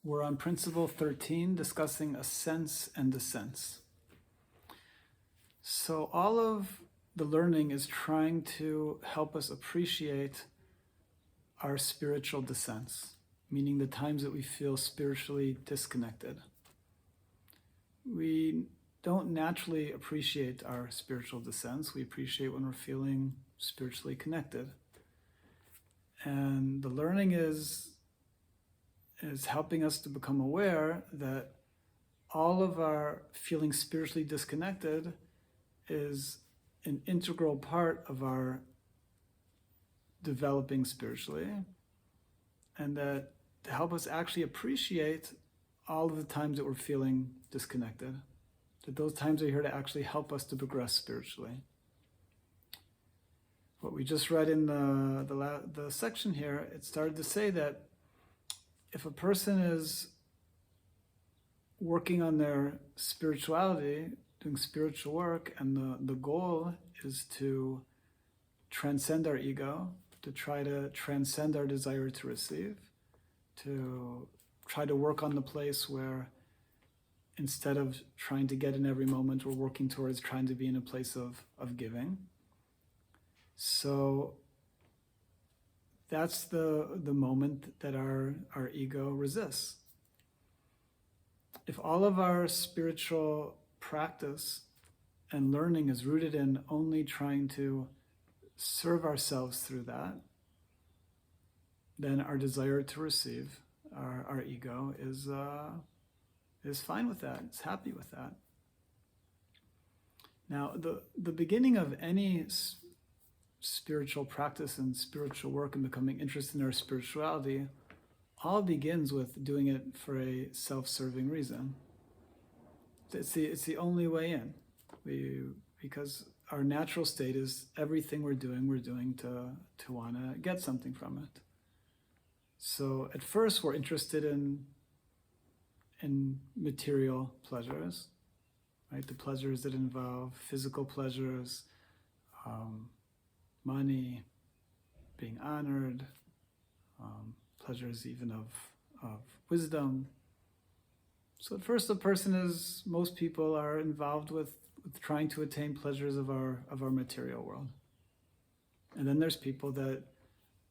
We're on principle 13, discussing a sense and a sense. So all of the learning is trying to help us appreciate our spiritual descents, meaning the times that we feel spiritually disconnected. We don't naturally appreciate our spiritual descents. We appreciate when we're feeling spiritually connected. And the learning is helping us to become aware that all of our feeling spiritually disconnected is an integral part of our developing spiritually, and that to help us actually appreciate all of the times that we're feeling disconnected, that those times are here to actually help us to progress spiritually. What we just read in the section here, it started to say that if a person is working on their spirituality, doing spiritual work, and the goal is to transcend our ego, to try to transcend our desire to receive, to try to work on the place where instead of trying to get in every moment, we're working towards trying to be in a place of giving. So that's the moment that our ego resists. If all of our spiritual practice and learning is rooted in only trying to serve ourselves through that, then our desire to receive, our ego, is fine with that. It's happy with that. Now, the beginning of any spiritual practice and spiritual work and becoming interested in our spirituality all begins with doing it for a self-serving reason. It's the only way in. Because our natural state is everything we're doing to want to get something from it. So at first we're interested in material pleasures, right? The pleasures that involve physical pleasures, money, being honored, pleasures even of wisdom. So at first most people are involved with trying to attain pleasures of our material world. And then there's people that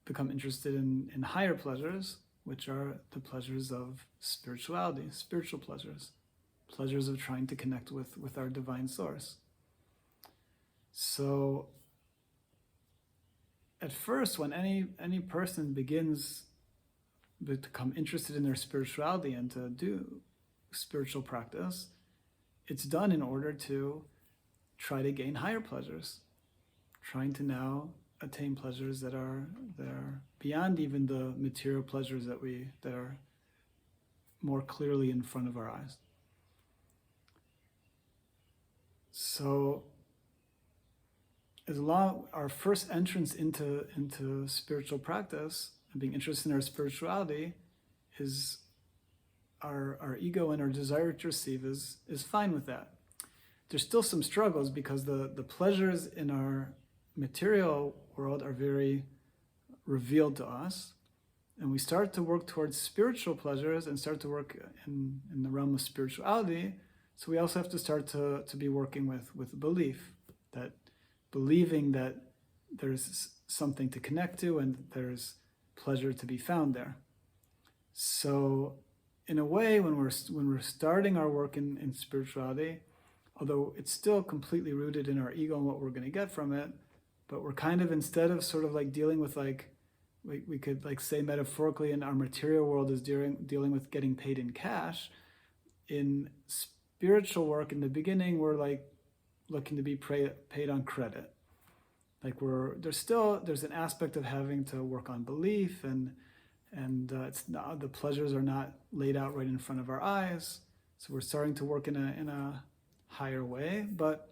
become interested in higher pleasures, which are the pleasures of spirituality, spiritual pleasures of trying to connect with our divine source. So at first, when any person begins to become interested in their spirituality and to do spiritual practice, it's done in order to try to gain higher pleasures, trying to now attain pleasures that are beyond even the material pleasures that are more clearly in front of our eyes. So as long our first entrance into spiritual practice and being interested in our spirituality is our ego and our desire to receive is fine with that. There's still some struggles because the pleasures in our material world are very revealed to us, and we start to work towards spiritual pleasures and start to work in the realm of spirituality. So we also have to start to be working with belief, that believing that there's something to connect to and there's pleasure to be found there. So in a way, when we're starting our work in spirituality, although it's still completely rooted in our ego and what we're going to get from it, but we're kind of, instead of sort of like dealing with, like we could like say metaphorically, in our material world is dealing with getting paid in cash. In spiritual work, in the beginning, we're like looking to be paid on credit. Like there's an aspect of having to work on belief, and it's not, the pleasures are not laid out right in front of our eyes. So we're starting to work in a higher way, but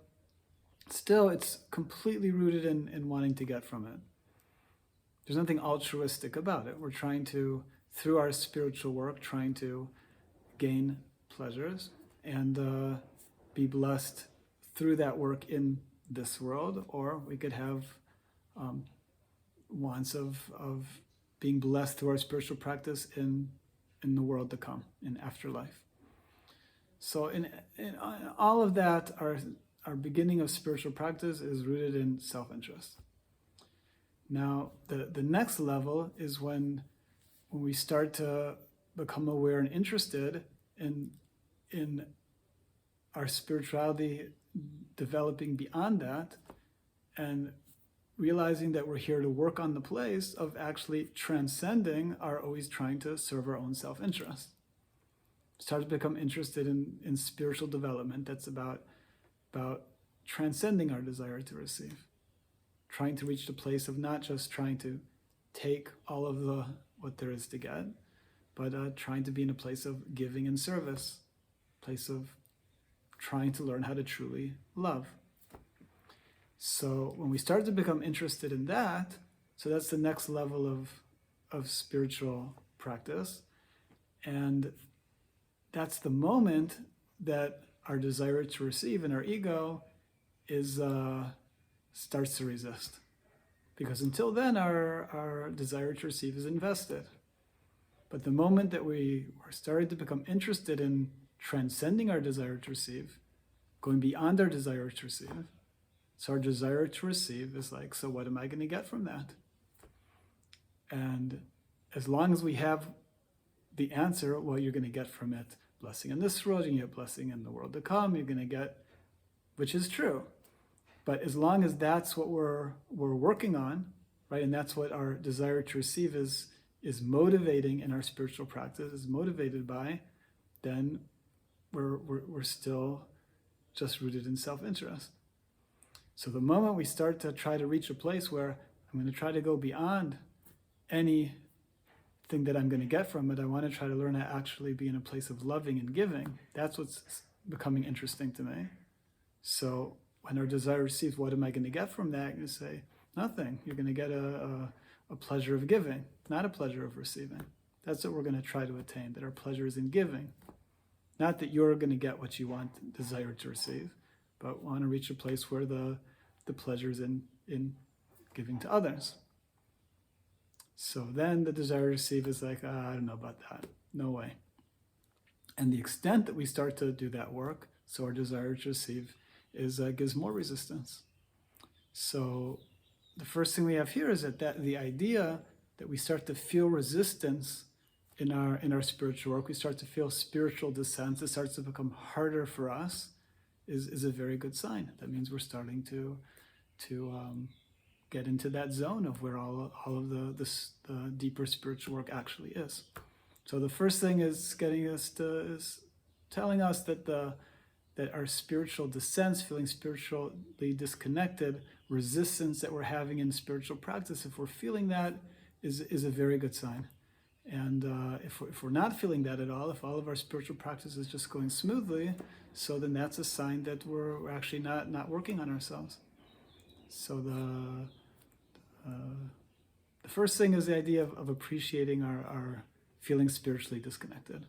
still it's completely rooted in wanting to get from it. There's nothing altruistic about it. We're trying to, through our spiritual work, trying to gain pleasures and be blessed through that work in this world, or we could have wants of being blessed through our spiritual practice in in the world to come, in afterlife. So in all of that, our beginning of spiritual practice is rooted in self-interest. Now, the next level is when we start to become aware and interested in our spirituality developing beyond that, and realizing that we're here to work on the place of actually transcending our always trying to serve our own self-interest. Start to become interested in spiritual development that's about transcending our desire to receive, trying to reach the place of not just trying to take all of what there is to get, but trying to be in a place of giving and service, place of trying to learn how to truly love. So when we start to become interested in that, so that's the next level of spiritual practice. And that's the moment that our desire to receive in our ego starts to resist. Because until then, our desire to receive is invested. But the moment that we are starting to become interested in transcending our desire to receive, going beyond our desire to receive, so our desire to receive is like, so what am I going to get from that? And as long as we have the answer, well, you're going to get from it blessing in this world, you get blessing in the world to come, you're going to get, which is true. But as long as that's what we're working on, right, and that's what our desire to receive is motivating in our spiritual practice, is motivated by, then we're still just rooted in self-interest. So the moment we start to try to reach a place where I'm going to try to go beyond anything that I'm going to get from it, I want to try to learn how to actually be in a place of loving and giving. That's what's becoming interesting to me. So when our desire receives, what am I going to get from that? You say, nothing. You're going to get a pleasure of giving, not a pleasure of receiving. That's what we're going to try to attain, that our pleasure is in giving. Not that you're going to get what you want, desire to receive, but want to reach a place where the pleasure is in giving to others. So then the desire to receive is like, I don't know about that. No way. And the extent that we start to do that work, so our desire to receive gives more resistance. So the first thing we have here is that the idea that we start to feel resistance in our spiritual work, we start to feel spiritual dissent, it starts to become harder for us, is a very good sign. That means we're starting to get into that zone of where all of the deeper spiritual work actually is. So the first thing is telling us that our spiritual dissents, feeling spiritually disconnected, resistance that we're having in spiritual practice, if we're feeling that, is a very good sign. And if we're not feeling that at all, if all of our spiritual practice is just going smoothly, so then that's a sign that we're actually not working on ourselves. So the first thing is the idea of appreciating our feeling spiritually disconnected.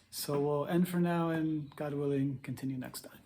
So we'll end for now, and God willing, continue next time.